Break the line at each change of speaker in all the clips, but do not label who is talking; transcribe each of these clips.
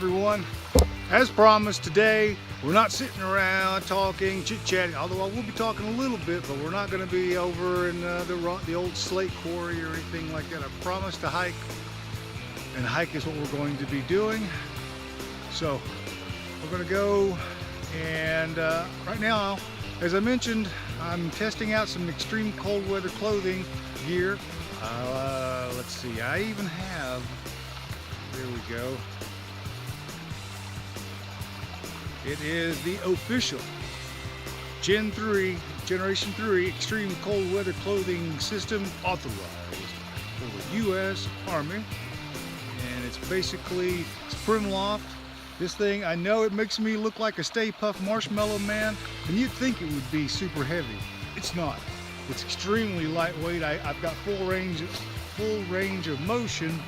everyone. As promised, today we're not sitting around talking, chit-chatting, although I will be talking a little bit, but we're not going to be over in the old slate quarry or anything like that. I promised to hike, and hike is what we're going to be doing. So we're going to go, and right now, as I mentioned, I'm testing out some extreme cold weather clothing gear. Let's see, I even have, there we go. It is the official Generation 3 Extreme Cold Weather Clothing System authorized for the U.S. Army. And it's basically Primloft. This thing, I know it makes me look like a Stay Puft Marshmallow Man, and you'd think it would be super heavy. It's not. It's extremely lightweight. I've got full range of motion,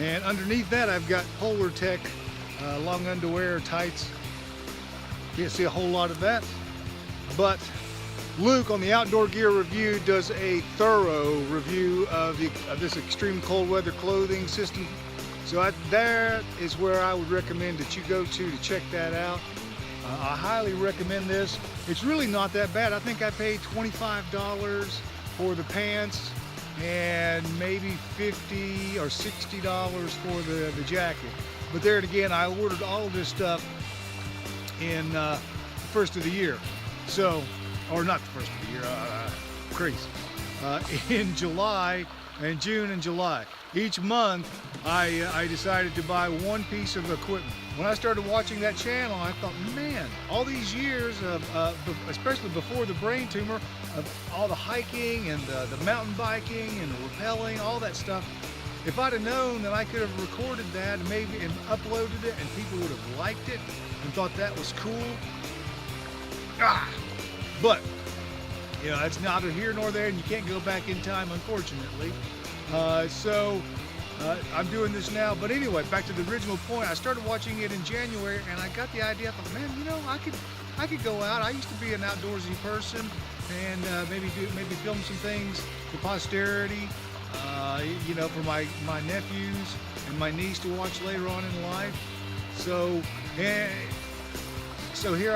and underneath that I've got Polar Tech long underwear, tights. Can't see a whole lot of that, but Luke on the Outdoor Gear Review does a thorough review of this extreme cold weather clothing system. So that is where I would recommend that you go to check that out. I highly recommend this. It's really not that bad. I think I paid $25 for the pants and maybe $50 or $60 for the jacket. But there again, I ordered all of this stuff in the first of the year. So, or not the first of the year, crazy. In July, and June and July. Each month, I decided to buy one piece of equipment. When I started watching that channel, I thought, man, all these years of, especially before the brain tumor, of all the hiking and the mountain biking and the rappelling, all that stuff, if I'd have known that I could have recorded that and maybe and uploaded it and people would have liked it and thought that was cool. But, you know, it's neither here nor there, and you can't go back in time, unfortunately. I'm doing this now. But anyway, back to the original point. I started watching it in January, and I got the idea. I thought, man, you know, I could go out. I used to be an outdoorsy person, and maybe film some things for posterity. You know, for my nephews and my niece to watch later on in life. So here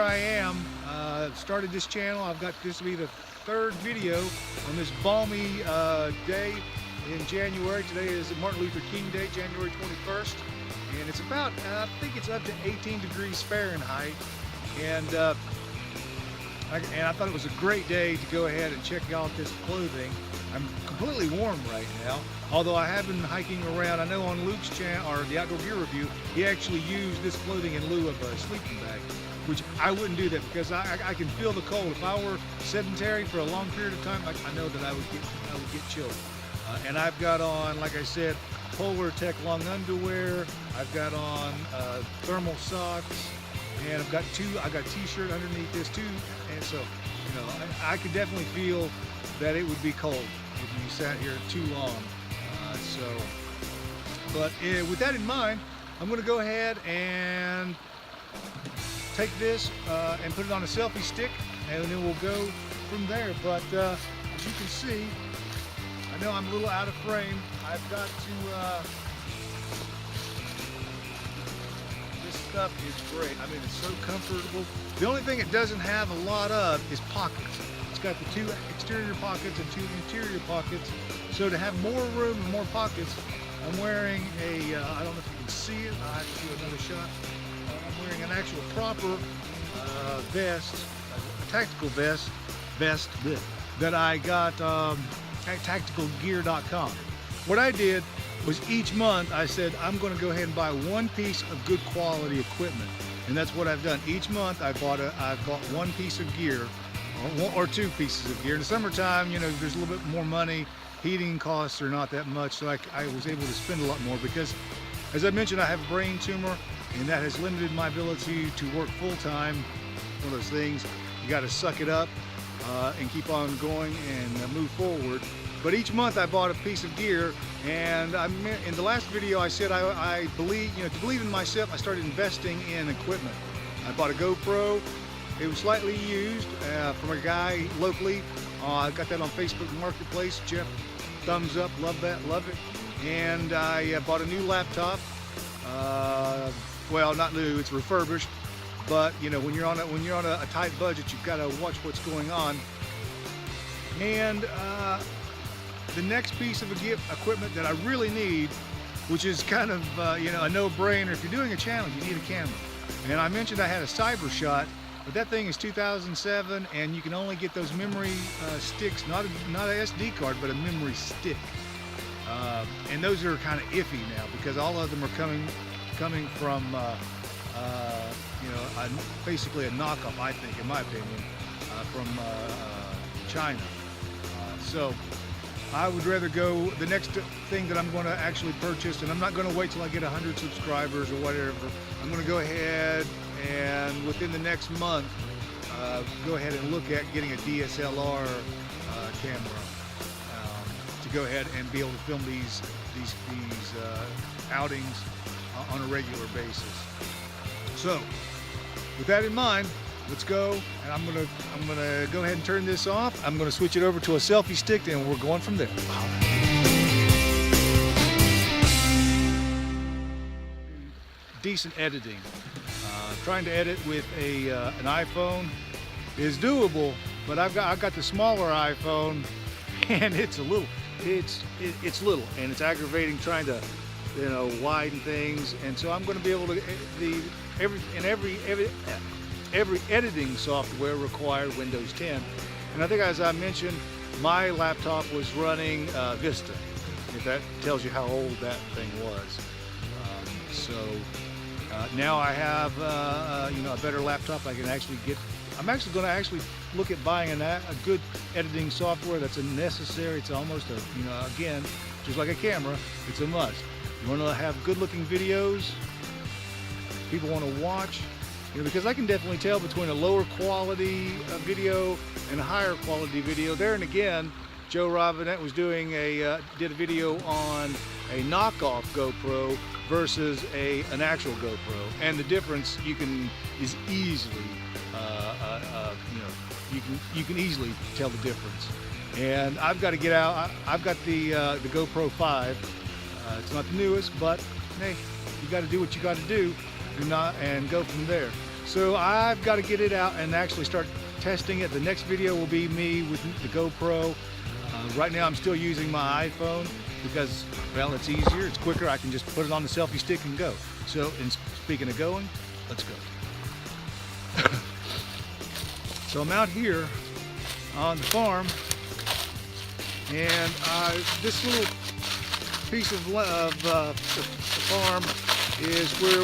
I am. Started this channel. I've got this to be the third video on this balmy day in January. Today is Martin Luther King Day, January 21st, and it's about I think it's up to 18 degrees Fahrenheit, and I thought it was a great day to go ahead and check out this clothing. I'm completely warm right now, although I have been hiking around. I know on Luke's channel, or the Outdoor Gear Review, he actually used this clothing in lieu of a sleeping bag, which I wouldn't do that because I can feel the cold. If I were sedentary for a long period of time, I know that I would get chilled. And I've got on, like I said, Polar Tech long underwear. I've got on thermal socks, and I got a t-shirt underneath this too. And so, you know, I could definitely feel that it would be cold if you sat here too long. But with that in mind, I'm going to go ahead and take this and put it on a selfie stick, and then we'll go from there. But as you can see, I know I'm a little out of frame. I've got to, this stuff is great. I mean, it's so comfortable. The only thing it doesn't have a lot of is pockets. It's got the 2 exterior pockets and 2 interior pockets. So to have more room and more pockets, I'm wearing a, I don't know if you can see it, I'll have to do another shot. I'm wearing an actual proper vest, a tactical vest that I got at tacticalgear.com. What I did was each month I said I'm going to go ahead and buy one piece of good quality equipment, and that's what I've done. Each month I've bought one piece of gear, or 2 pieces of gear. In the summertime, you know, there's a little bit more money. Heating costs are not that much, so I was able to spend a lot more because, as I mentioned, I have a brain tumor, and that has limited my ability to work full-time. One of those things, you got to suck it up and keep on going and move forward. But each month I bought a piece of gear, and in the last video I said I believe, you know, to believe in myself, I started investing in equipment. I bought a GoPro. It was slightly used from a guy locally. I got that on Facebook Marketplace. Jeff, thumbs up, love that, love it. And I bought a new laptop, Well, not new, it's refurbished, but you know, when you're on a tight budget, you've got to watch what's going on. And the next piece of equipment that I really need, which is kind of you know, a no-brainer, if you're doing a challenge, you need a camera. And I mentioned I had a Cyber Shot, but that thing is 2007, and you can only get those memory sticks, not an SD card, but a memory stick. And those are kind of iffy now because all of them are coming from you know, basically a knockoff, I think, in my opinion, from China. So I would rather go, the next thing that I'm going to actually purchase, and I'm not going to wait till I get 100 subscribers or whatever, I'm going to go ahead and within the next month go ahead and look at getting a DSLR camera to go ahead and be able to film these outings on a regular basis. So with that in mind, let's go, and I'm gonna go ahead and turn this off. I'm gonna switch it over to a selfie stick, and we're going from there. Decent editing. Trying to edit with an iPhone is doable, but I've got the smaller iPhone, and it's little, and it's aggravating trying to, you know, widen things. And so I'm going to be able to every editing software required Windows 10, and I think, as I mentioned, my laptop was running Vista, if that tells you how old that thing was. Now I have you know, a better laptop. I can actually get. I'm actually going to look at buying a good editing software that's a necessary. It's almost a, you know, again, just like a camera, it's a must. You want to have good-looking videos people want to watch, you know, because I can definitely tell between a lower quality video and a higher quality video. There and again, Joe Robinette was doing did a video on a knockoff GoPro versus an actual GoPro, and the difference is easily you know, you can easily tell the difference. And I've got to get out. I've got the GoPro 5. It's not the newest, but hey, you got to do what you got to do, and go from there. So I've got to get it out and actually start testing it. The next video will be me with the GoPro. Right now I'm still using my iPhone because, well, it's easier, it's quicker. I can just put it on the selfie stick and go. So, speaking of going, let's go. So I'm out here on the farm, and this little piece of the farm is where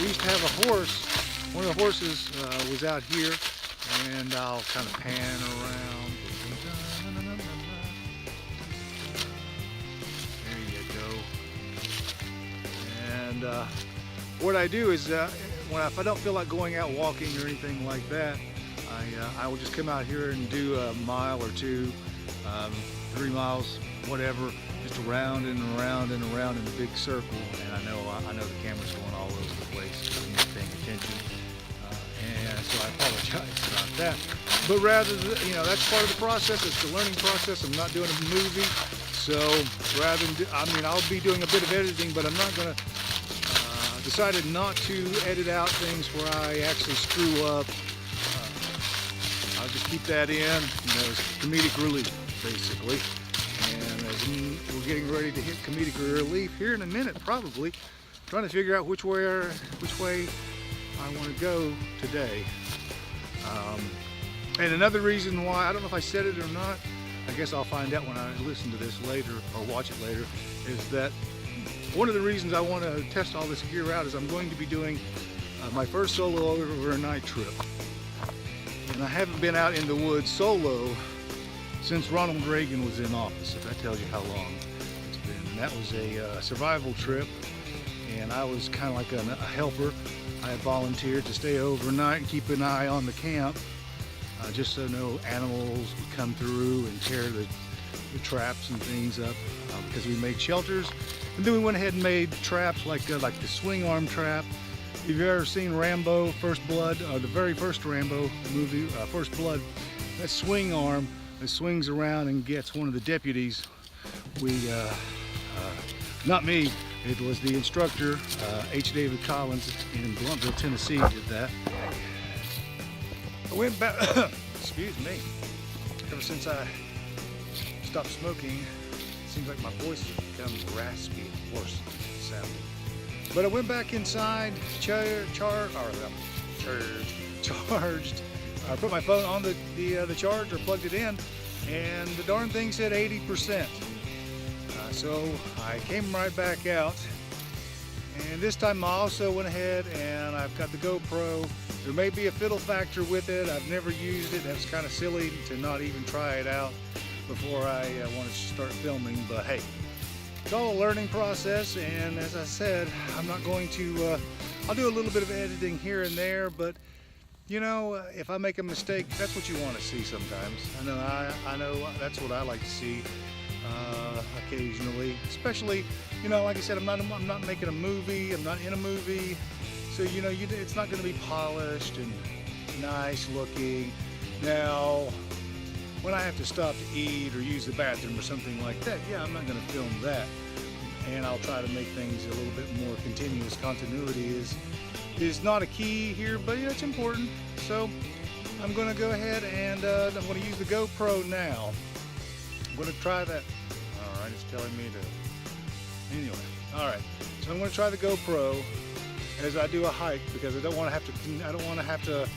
we used to have a horse. One of the horses was out here, and I'll kind of pan around. There you go. And what I do is, if I don't feel like going out walking or anything like that, I will just come out here and do a mile or two, 3 miles, whatever, just around and around and around in a big circle. And I know the camera's going all over the place, so I'm not paying attention, and so I apologize about that. But rather, you know, that's part of the process. It's the learning process. I'm not doing a movie, so rather than I'll be doing a bit of editing, but I'm not going to. Decided not to edit out things where I actually screw up. I'll just keep that in, you know, as comedic relief, basically. And as we're getting ready to hit comedic relief here in a minute, probably trying to figure out which way I want to go today. And another reason why, I don't know if I said it or not, I guess I'll find out when I listen to this later or watch it later, is that one of the reasons I want to test all this gear out is I'm going to be doing my first solo overnight trip. And I haven't been out in the woods solo since Ronald Reagan was in office, if that tells you how long it's been. And that was a survival trip, and I was kind of like a helper. I had volunteered to stay overnight and keep an eye on the camp, just so no animals would come through and tear the traps and things up, because we made shelters. And then we went ahead and made traps like the swing arm trap. If you've ever seen Rambo, First Blood, the very first Rambo movie, First Blood, that swing arm that swings around and gets one of the deputies. Not me, It was the instructor, H. David Collins in Bluntville, Tennessee, did that. I went back, excuse me, ever since I stopped smoking, it seems like my voice has become raspy and worse sounding. But I went back inside, charged. I put my phone on the charger, plugged it in, and the darn thing said 80%. So I came right back out, and this time I also went ahead and I've got the GoPro. There may be a fiddle factor with it. I've never used it. That's kind of silly to not even try it out before I wanted to start filming, but hey, it's all a learning process, and as I said, I'm not going to, I'll do a little bit of editing here and there, but you know, if I make a mistake, that's what you want to see sometimes. I know that's what I like to see occasionally, especially, you know, like I said, I'm not making a movie, I'm not in a movie, so you know, it's not going to be polished and nice looking. Now, when I have to stop to eat or use the bathroom or something like that, yeah, I'm not going to film that, and I'll try to make things a little bit more continuous. Continuity is not a key here, but yeah, it's important. So I'm going to go ahead and I'm going to use the GoPro now. I'm going to try that. All right, it's telling me to. Anyway, all right. So I'm going to try the GoPro as I do a hike, because I don't want to have to. I don't want to have to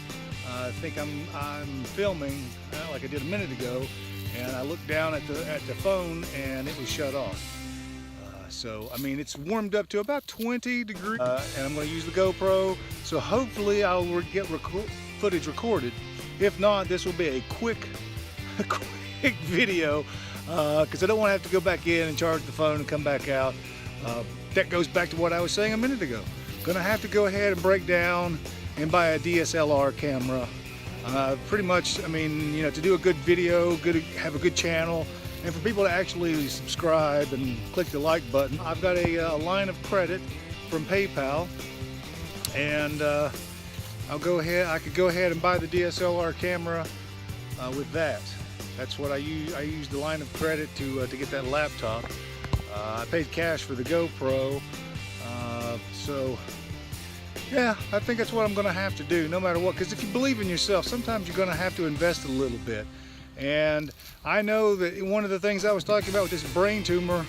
think I'm filming like I did a minute ago, and I looked down at the phone and it was shut off. So, I mean, it's warmed up to about 20 degrees, and I'm going to use the GoPro, so hopefully I'll get footage recorded. If not, this will be a quick video, because I don't want to have to go back in and charge the phone and come back out. That goes back to what I was saying a minute ago. Going to have to go ahead and break down and buy a DSLR camera. Pretty much, I mean, you know, to do a good video, have a good channel, and for people to actually subscribe and click the like button, I've got a line of credit from PayPal, and I could go ahead and buy the DSLR camera with that. That's what I use. I used the line of credit to get that laptop. I paid cash for the GoPro, so yeah, I think that's what I'm going to have to do, no matter what. Because if you believe in yourself, sometimes you're going to have to invest a little bit. And I know that one of the things I was talking about with this brain tumor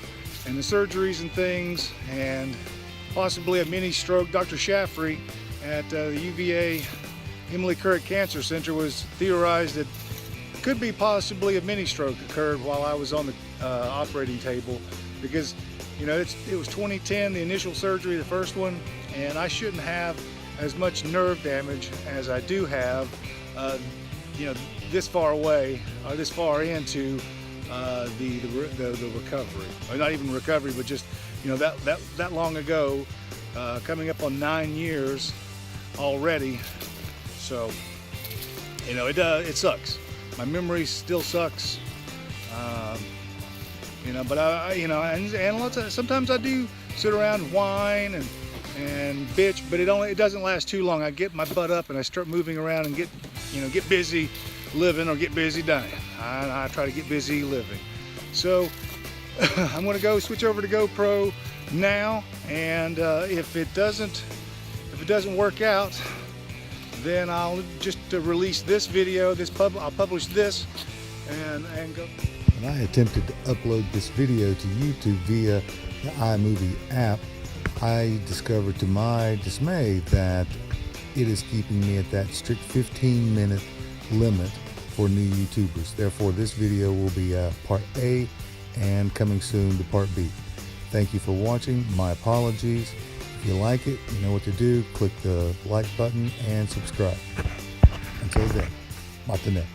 and the surgeries and things, and possibly a mini stroke, Dr. Shaffrey at the UVA Emily Curritt Cancer Center was theorized that could be possibly a mini stroke occurred while I was on the operating table, because you know it was 2010, the initial surgery, the first one, and I shouldn't have as much nerve damage as I do have, you know, this far away, or this far into the recovery, or not even recovery, but just, you know, that long ago, coming up on 9 years already. So, you know, it sucks. My memory still sucks, you know. But and sometimes I do sit around and whine and bitch, but it doesn't last too long. I get my butt up and I start moving around and get busy living, or get busy dying. I try to get busy living. So I'm going to go switch over to GoPro now, and if it doesn't work out, then I'll just release this video. I'll publish this and go.
When I attempted to upload this video to YouTube via the iMovie app, I discovered to my dismay that it is keeping me at that strict 15-minute limit for new YouTubers. Therefore, this video will be part A, and coming soon to part B. Thank you for watching. My apologies. If you like it, you know what to do. Click the like button and subscribe. Until then, Matanet.